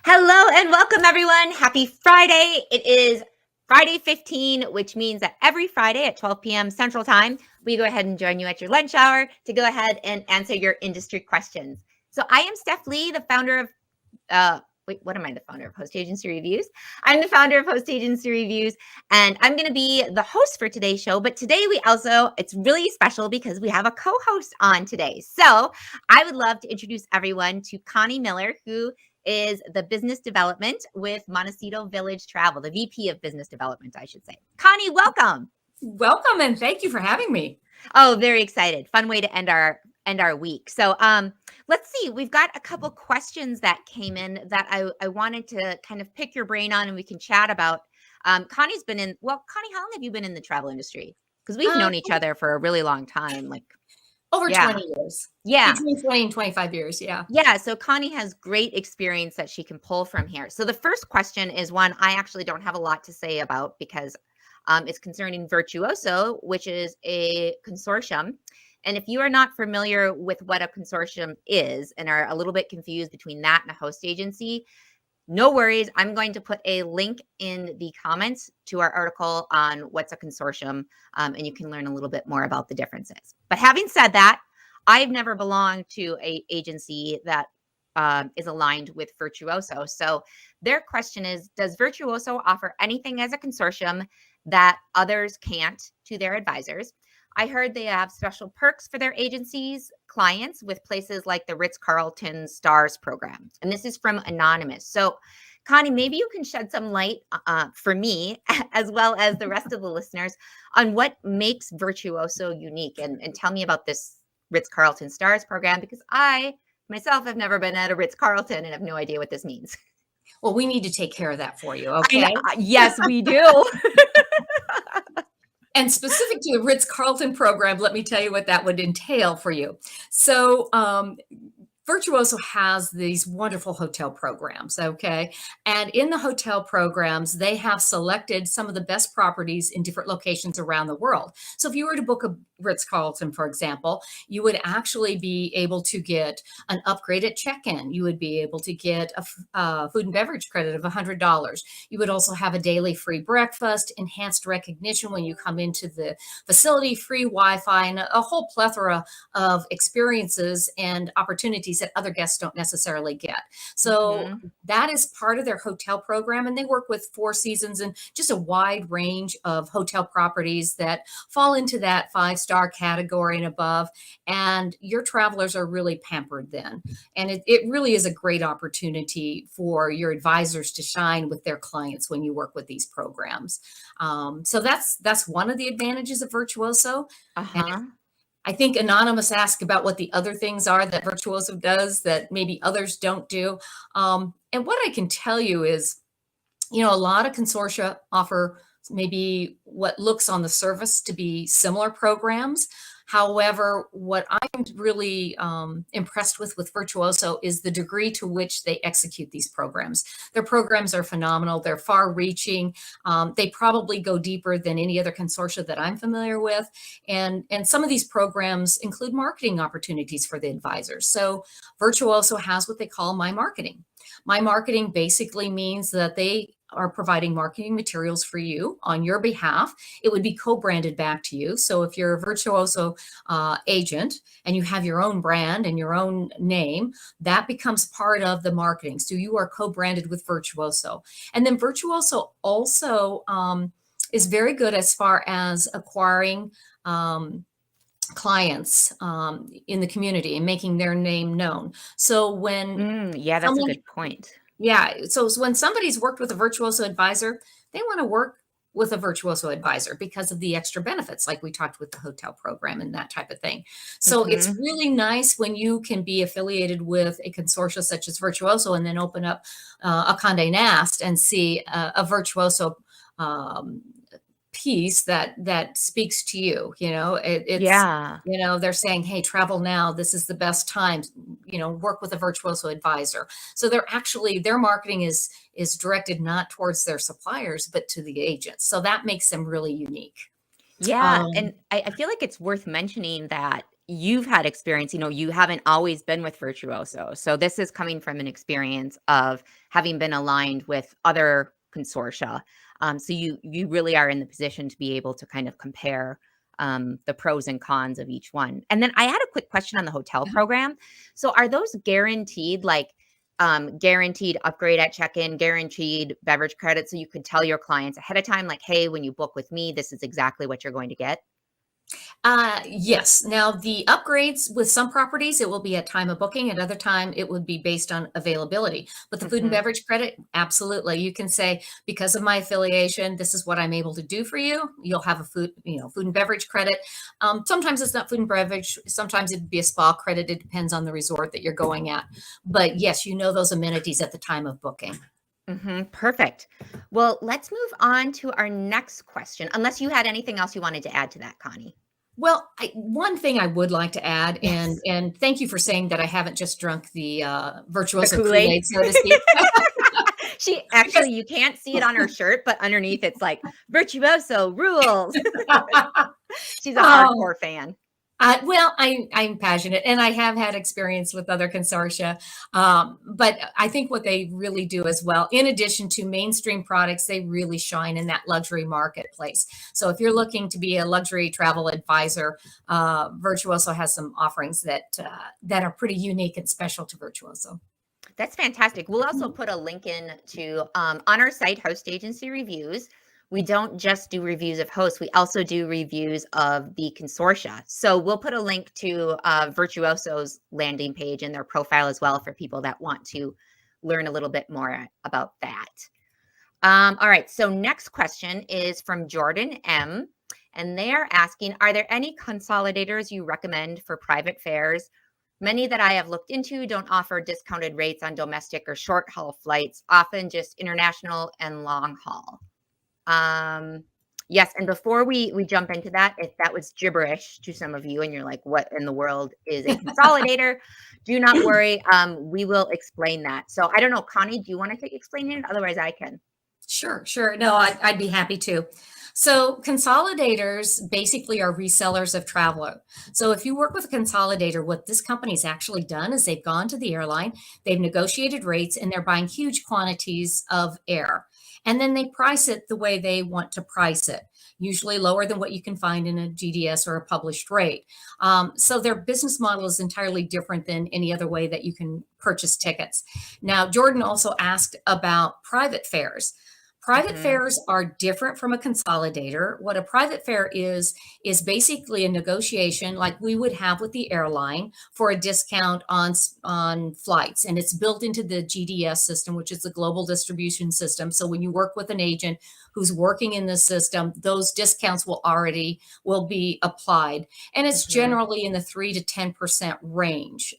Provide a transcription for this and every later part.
Hello and welcome everyone. Happy Friday. It is Friday 15, which means that every Friday at 12 p.m. Central Time, we go ahead and join you at your lunch hour to go ahead and answer your industry questions. So I am Steph Lee, the founder of what am I the founder of? Host Agency Reviews. I'm the founder of Host Agency Reviews, and I'm going to be the host for today's show. But today it's really special because we have a co-host on today. So I would love to introduce everyone to Connie Miller, who is the business development with Montecito Village Travel, the VP of business development, I should say. Connie, welcome. Welcome, and thank you for having me. Oh, very excited. Fun way to end our week. So let's see. We've got a couple questions that came in that I wanted to kind of pick your brain on and we can chat about. Connie's been Connie, how long have you been in the travel industry? Because we've known each other for a really long time, like over 20 years. Yeah. Between 20 and 25 years. Yeah. Yeah. So Connie has great experience that she can pull from here. So the first question is one I actually don't have a lot to say about because it's concerning Virtuoso, which is a consortium. And if you are not familiar with what a consortium is and are a little bit confused between that and a host agency, no worries. I'm going to put a link in the comments to our article on what's a consortium, and you can learn a little bit more about the differences. But having said that, I've never belonged to an agency that is aligned with Virtuoso. So their question is, does Virtuoso offer anything as a consortium that others can't to their advisors? I heard they have special perks for their agencies clients with places like the Ritz-Carlton Stars program. And this is from Anonymous. So Connie, maybe you can shed some light for me, as well as the rest of the listeners, on what makes Virtuoso unique and tell me about this Ritz-Carlton Stars program, because I myself have never been at a Ritz-Carlton and have no idea what this means. Well, we need to take care of that for you, okay? Yes, we do. And specific to the Ritz-Carlton program, let me tell you what that would entail for you. So Virtuoso has these wonderful hotel programs, okay? And in the hotel programs, they have selected some of the best properties in different locations around the world. So if you were to book a Ritz-Carlton, for example, you would actually be able to get an upgrade at check-in. You would be able to get a food and beverage credit of $100. You would also have a daily free breakfast, enhanced recognition when you come into the facility, free Wi-Fi, and a whole plethora of experiences and opportunities that other guests don't necessarily get. So that is part of their hotel program. And they work with Four Seasons and just a wide range of hotel properties that fall into that 5-star category and above. And your travelers are really pampered then. And it really is a great opportunity for your advisors to shine with their clients when you work with these programs. So that's one of the advantages of Virtuoso. I think Anonymous asked about what the other things are that Virtuoso does that maybe others don't do. And what I can tell you is, a lot of consortia offer maybe what looks on the surface to be similar programs. However, what I'm really impressed with Virtuoso is the degree to which they execute these programs. Their programs are phenomenal. They're far-reaching. They probably go deeper than any other consortia that I'm familiar with. And some of these programs include marketing opportunities for the advisors. So Virtuoso has what they call My Marketing. My Marketing basically means that they are providing marketing materials for you on your behalf. It would be co-branded back to you. So if you're a Virtuoso agent and you have your own brand and your own name, that becomes part of the marketing. So you are co-branded with Virtuoso. And then Virtuoso also is very good as far as acquiring clients in the community and making their name known. So when that's a good point. Yeah. So when somebody's worked with a Virtuoso advisor, they want to work with a Virtuoso advisor because of the extra benefits, like we talked with the hotel program and that type of thing. So it's really nice when you can be affiliated with a consortia such as Virtuoso and then open up a Condé Nast and see a Virtuoso piece that speaks to you. They're saying, hey, travel now, this is the best time, work with a Virtuoso advisor. So their marketing is directed not towards their suppliers but to the agents, so that makes them really unique. And I feel like it's worth mentioning that you've had experience, you haven't always been with Virtuoso. So this is coming from an experience of having been aligned with other consortia. So you really are in the position to be able to kind of compare the pros and cons of each one. And then I had a quick question on the hotel program. So are those guaranteed, like guaranteed upgrade at check-in, guaranteed beverage credit? So you could tell your clients ahead of time, like, hey, when you book with me, this is exactly what you're going to get. Yes. Now, the upgrades with some properties, it will be at time of booking. At other time, it would be based on availability. But the food and beverage credit, absolutely. You can say, because of my affiliation, this is what I'm able to do for you. You'll have a food and beverage credit. Sometimes it's not food and beverage. Sometimes it'd be a spa credit. It depends on the resort that you're going at. But yes, those amenities at the time of booking. Perfect. Well, let's move on to our next question, unless you had anything else you wanted to add to that, Connie. Well, one thing I would like to add, Yes. and thank you for saying that I haven't just drunk the Virtuoso Kool-Aid. Kool-Aid, so to speak. She actually, you can't see it on her shirt, but underneath it's like Virtuoso rules. She's a hardcore fan. I'm passionate, and I have had experience with other consortia. But I think what they really do as well, in addition to mainstream products, they really shine in that luxury marketplace. So if you're looking to be a luxury travel advisor, Virtuoso has some offerings that are pretty unique and special to Virtuoso. That's fantastic. We'll also put a link in to on our site, Host Agency Reviews. We don't just do reviews of hosts. We also do reviews of the consortia. So we'll put a link to Virtuoso's landing page and their profile as well for people that want to learn a little bit more about that. All right. So next question is from Jordan M. And they're asking, are there any consolidators you recommend for private fares? Many that I have looked into don't offer discounted rates on domestic or short haul flights, often just international and long haul. Yes, and before we jump into that, if that was gibberish to some of you and you're like, what in the world is a consolidator? Do not worry. We will explain that. So I don't know, Connie, do you want to take explaining it? Otherwise I can. Sure. No, I'd be happy to. So consolidators basically are resellers of traveler. So if you work with a consolidator, what this company's actually done is they've gone to the airline, they've negotiated rates, and they're buying huge quantities of air. And then they price it the way they want to price it, usually lower than what you can find in a GDS or a published rate. So their business model is entirely different than any other way that you can purchase tickets. Now, Jordan also asked about private fares. Private fares are different from a consolidator. What a private fare is basically a negotiation like we would have with the airline for a discount on flights. And it's built into the GDS system, which is the global distribution system. So when you work with an agent who's working in the system, those discounts will be applied. And it's generally in the 3 to 10% range.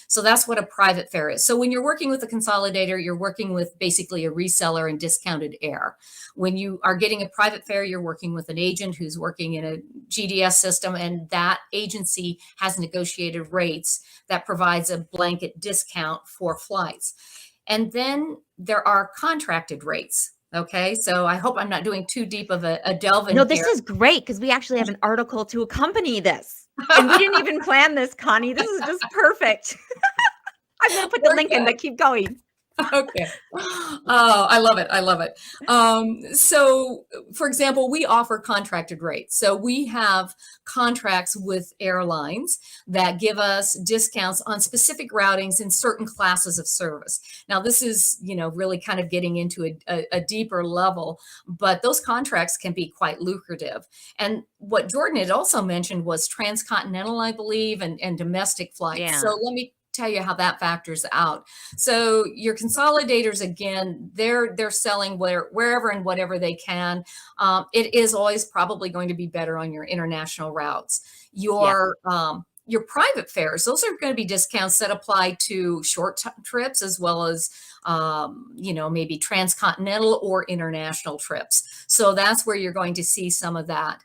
So that's what a private fare is. So when you're working with a consolidator, you're working with basically a reseller and discounted air. When you are getting a private fare, you're working with an agent who's working in a GDS system, and that agency has negotiated rates that provides a blanket discount for flights. And then there are contracted rates. Okay, so I hope I'm not doing too deep of a delve in No, this here. is great because we actually have an article to accompany this. And we didn't even plan this, Connie. This is just perfect. I'm going to put the link in, but keep going. Okay. Oh, I love it. So for example, we offer contracted rates. So we have contracts with airlines that give us discounts on specific routings in certain classes of service. Now, this is, really kind of getting into a deeper level, but those contracts can be quite lucrative. And what Jordan had also mentioned was transcontinental, I believe, and domestic flights. Yeah. So let me tell you how that factors out. So your consolidators, again, they're selling wherever and whatever they can. It is always probably going to be better on your international routes. Your private fares, those are going to be discounts that apply to short trips as well as maybe transcontinental or international trips. So that's where you're going to see some of that.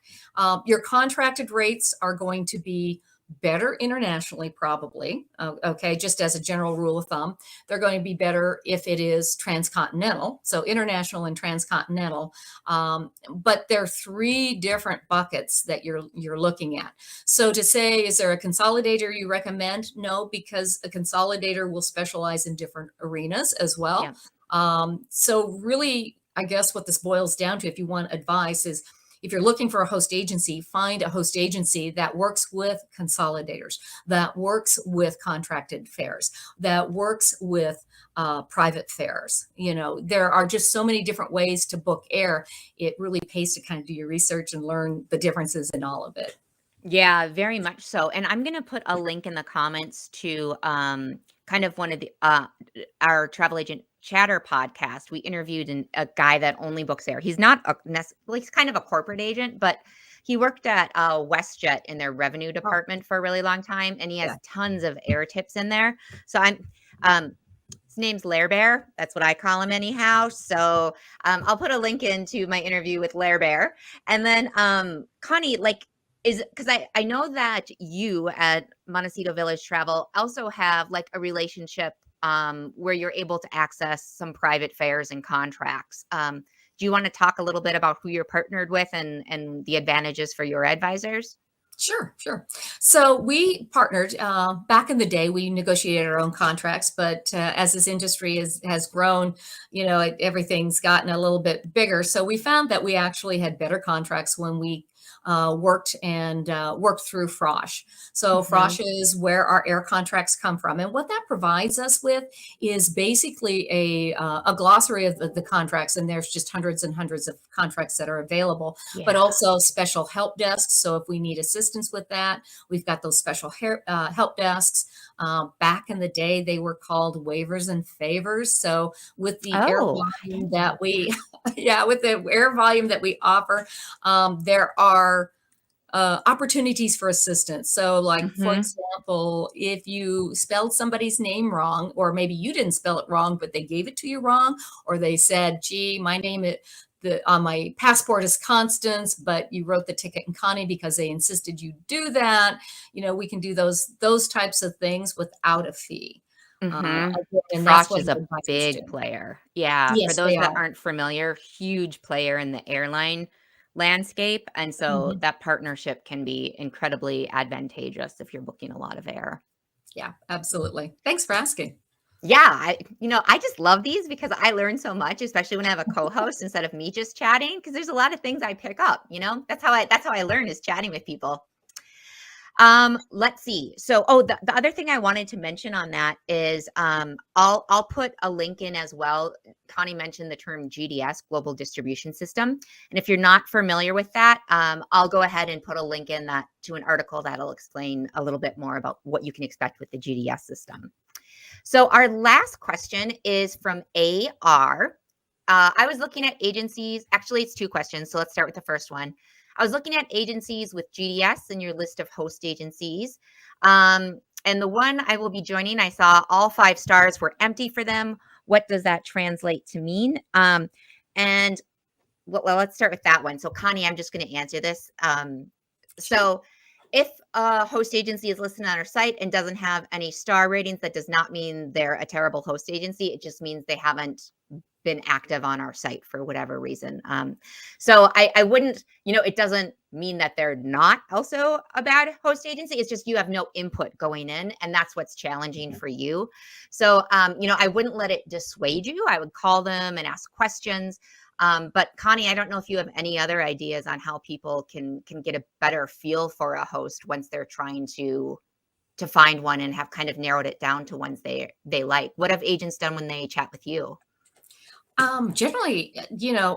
Your contracted rates are going to be better internationally, probably. Okay, just as a general rule of thumb, they're going to be better if it is transcontinental. So international and transcontinental. But there are three different buckets that you're looking at. So to say, is there a consolidator you recommend? No, because a consolidator will specialize in different arenas as well. Yeah. So really, I guess what this boils down to, if you want advice, is if you're looking for a host agency, find a host agency that works with consolidators, that works with contracted fairs, that works with private fairs. You know, there are just so many different ways to book air. It really pays to kind of do your research and learn the differences in all of it. Yeah, very much so. And I'm going to put a link in the comments to kind of one of the our travel agent chatter podcast. We interviewed a guy that only books air. He's not well, he's kind of a corporate agent, but he worked at WestJet in their revenue department for a really long time, and he has Yeah. tons of air tips in there. So his name's Lair Bear. That's what I call him anyhow. So I'll put a link into my interview with Lair Bear. And then Connie, like, is because I know that you at Montecito Village Travel also have like a relationship where you're able to access some private fairs and contracts. Do you want to talk a little bit about who you're partnered with and the advantages for your advisors? Sure, sure. So we partnered back in the day. We negotiated our own contracts, but as this industry has grown, you know, everything's gotten a little bit bigger. So we found that we actually had better contracts when we worked through Frosh. So Frosh is where our air contracts come from, and what that provides us with is basically a glossary of the contracts, and there's just hundreds and hundreds of contracts that are available, but Yeah. also special help desks. So if we need assistance with that, we've got those special help desks. Back in the day, they were called waivers and favors. So with the air Oh, volume that we, yeah, with the air volume that we offer, there are opportunities for assistance. So like, for hmm example, if you spelled somebody's name wrong, or maybe you didn't spell it wrong, but they gave it to you wrong, or they said, gee, my name on my passport is Constance, but you wrote the ticket in Connie because they insisted you do that. You know, we can do those types of things without a fee. hmm And that's Frosh what is a advisors do. big player. Yeah. For Yes, those they that are. aren't familiar, huge player in the airline landscape. And so Mhm. that partnership can be incredibly advantageous if you're booking a lot of air. Yeah, absolutely. Thanks for asking. Yeah, I just love these because I learn so much, especially when I have a co-host instead of me just chatting, because there's a lot of things I pick up, you know? That's how I learn is chatting with people. Let's see. So, the other thing I wanted to mention on that is I'll put a link in as well. Connie mentioned the term GDS, Global Distribution System. And if you're not familiar with that, I'll go ahead and put a link in that to an article that'll explain a little bit more about what you can expect with the GDS system. So our last question is from AR. I was looking at agencies. Actually, it's two questions. So let's start with the first one. I was looking at agencies with GDS in your list of host agencies. And the one I will be joining, I saw all 5 stars were empty for them. What does that translate to mean? And well, let's start with that one. So Connie, I'm just going to answer this. Sure. So if a host agency is listed on our site and doesn't have any star ratings, that does not mean they're a terrible host agency. It just means they haven't been active on our site for whatever reason. So I wouldn't, it doesn't mean that they're not also a bad host agency. It's just you have no input going in, and that's what's challenging for you. So, I wouldn't let it dissuade you. I would call them and ask questions. But Connie, I don't know if you have any other ideas on how people can get a better feel for a host once they're trying to find one and have kind of narrowed it down to ones they like. What have agents done when they chat with you? Generally,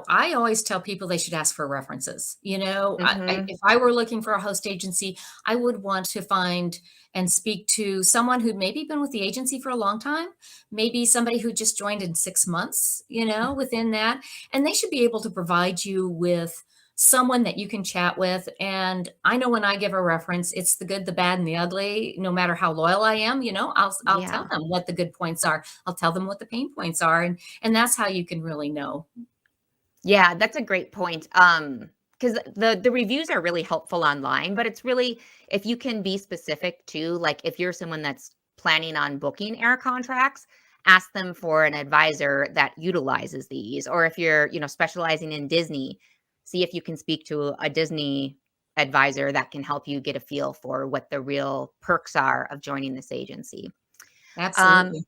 I always tell people they should ask for references. Mhm. If I were looking for a host agency, I would want to find and speak to someone who'd maybe been with the agency for a long time, maybe somebody who just joined in 6 months, within that. And they should be able to provide you with someone that you can chat with. And I know when I give a reference, it's the good, the bad, and the ugly. No matter how loyal I am, I'll tell Yeah. them what the good points are. I'll tell them what the pain points are. And that's how you can really know. Yeah, that's a great point. because the reviews are really helpful online, but it's really, if you can be specific too, like if you're someone that's planning on booking air contracts, ask them for an advisor that utilizes these. Or if you're, specializing in Disney, see if you can speak to a Disney advisor that can help you get a feel for what the real perks are of joining this agency. Um, Absolutely.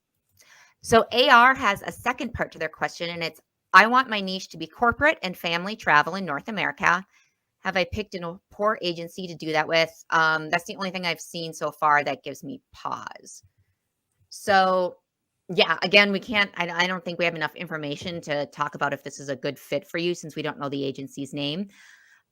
so AR has a second part to their question, and it's, I want my niche to be corporate and family travel in North America. Have I picked a poor agency to do that with? That's the only thing I've seen so far that gives me pause. So yeah, again, we can't, I don't think we have enough information to talk about if this is a good fit for you since we don't know the agency's name.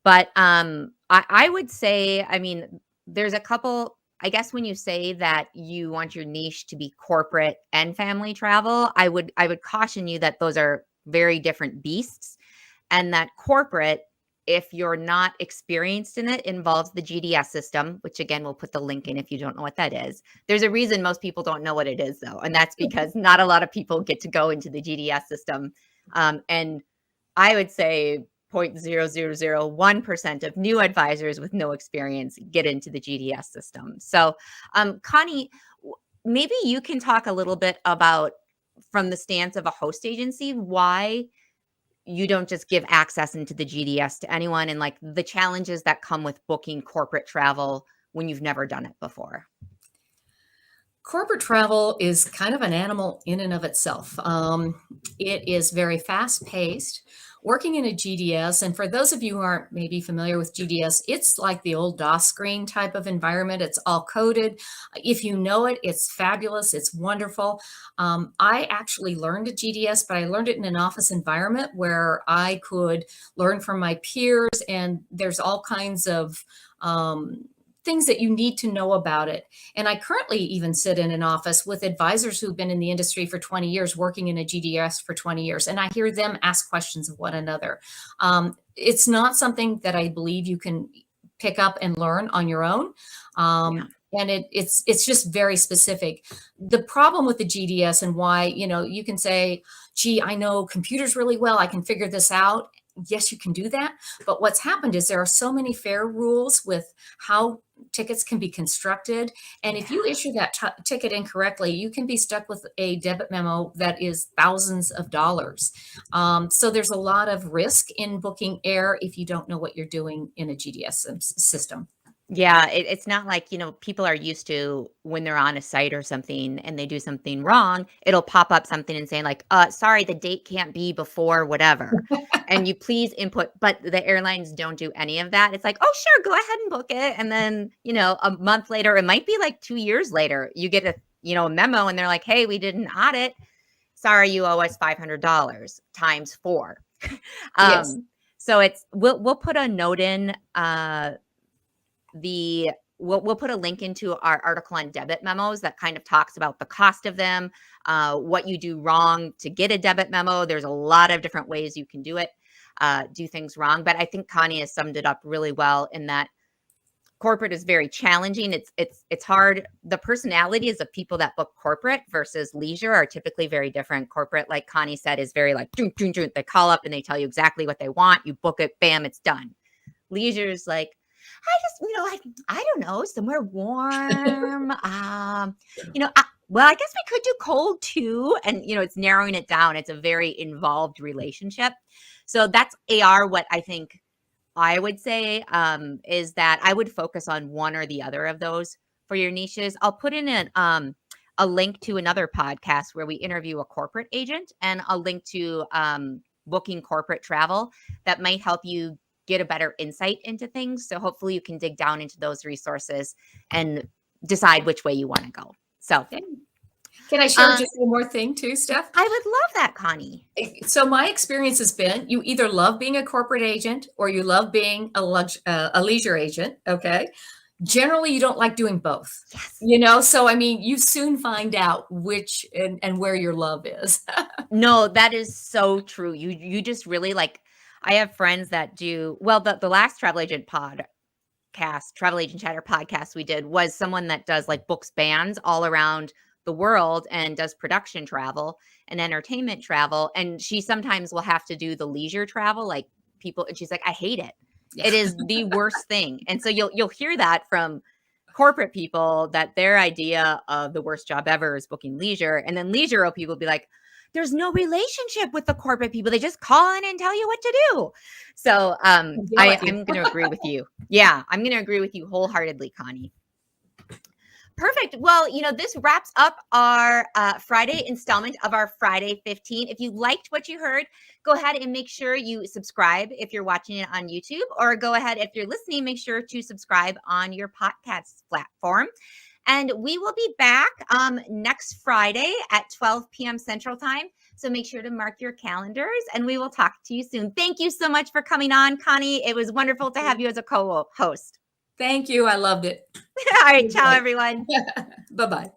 But I would say, I mean, there's a couple, I guess when you say that you want your niche to be corporate and family travel, I would caution you that those are very different beasts, and that corporate, if you're not experienced in it, involves the GDS system, which again, we'll put the link in if you don't know what that is. There's a reason most people don't know what it is though, and that's because not a lot of people get to go into the GDS system. And I would say 0.0001% of new advisors with no experience get into the GDS system. So, Connie, maybe you can talk a little bit about, from the stance of a host agency, why you don't just give access into the GDS to anyone, and like the challenges that come with booking corporate travel when you've never done it before. Corporate travel is kind of an animal in and of itself. It is very fast paced. Working in a GDS, and for those of you who aren't maybe familiar with GDS, it's like the old DOS screen type of environment. It's all coded. If you know it, it's fabulous. It's wonderful. I actually learned at GDS, but I learned it in an office environment where I could learn from my peers, and there's all kinds of things that you need to know about it. And I currently even sit in an office with advisors who've been in the industry for 20 years, working in a GDS for 20 years, and I hear them ask questions of one another. It's not something that I believe you can pick up and learn on your own. Yeah. And it's just very specific. The problem with the GDS, and why, you can say, gee, I know computers really well, I can figure this out. Yes, you can do that. But what's happened is there are so many fair rules with how tickets can be constructed. And if you issue that ticket incorrectly, you can be stuck with a debit memo that is thousands of dollars. So there's a lot of risk in booking air if you don't know what you're doing in a GDS system. Yeah, it's not like, people are used to when they're on a site or something and they do something wrong, it'll pop up something and saying like, sorry, the date can't be before whatever. And you please input, but the airlines don't do any of that. It's like, oh, sure, go ahead and book it. And then, a month later, it might be like 2 years later, you get a memo and they're like, hey, we did an audit. Sorry, you owe us $500 times 4. Yes. So we'll put a note in, we'll put a link into our article on debit memos that kind of talks about the cost of them, what you do wrong to get a debit memo. There's a lot of different ways you can do it, do things wrong. But I think Connie has summed it up really well in that corporate is very challenging. It's hard. The personalities of people that book corporate versus leisure are typically very different. Corporate, like Connie said, is very like, dun, dun, dun. They call up and they tell you exactly what they want. You book it, bam, it's done. Leisure is like, I don't know, somewhere warm. Well, I guess we could do cold too. And, it's narrowing it down. It's a very involved relationship. So that's AR. What I think I would say is that I would focus on one or the other of those for your niches. I'll put in a link to another podcast where we interview a corporate agent, and a link to booking corporate travel that might help you get a better insight into things. So hopefully you can dig down into those resources and decide which way you want to go. So can I share just one more thing too, Steph? I would love that, Connie. So my experience has been, you either love being a corporate agent or you love being a leisure agent. Okay. Generally, you don't like doing both. Yes. So I mean, you soon find out which and where your love is. No, that is so true. You just really like, I have friends that do, well, the last travel agent chatter podcast we did was someone that does like books bands all around the world and does production travel and entertainment travel. And she sometimes will have to do the leisure travel, like people, and she's like, I hate it. Yeah. It is the worst thing. And so you'll hear that from corporate people, that their idea of the worst job ever is booking leisure. And then leisure people be like, there's no relationship with the corporate people. They just call in and tell you what to do. So I feel like you. I'm going to agree with you. Yeah, I'm going to agree with you wholeheartedly, Connie. Perfect. Well, this wraps up our Friday installment of our Friday 15. If you liked what you heard, go ahead and make sure you subscribe if you're watching it on YouTube, or go ahead, if you're listening, make sure to subscribe on your podcast platform. And we will be back next Friday at 12 p.m. Central Time. So make sure to mark your calendars, and we will talk to you soon. Thank you so much for coming on, Connie. It was wonderful to have you as a co-host. Thank you. I loved it. All right. Ciao, everyone. Bye-bye.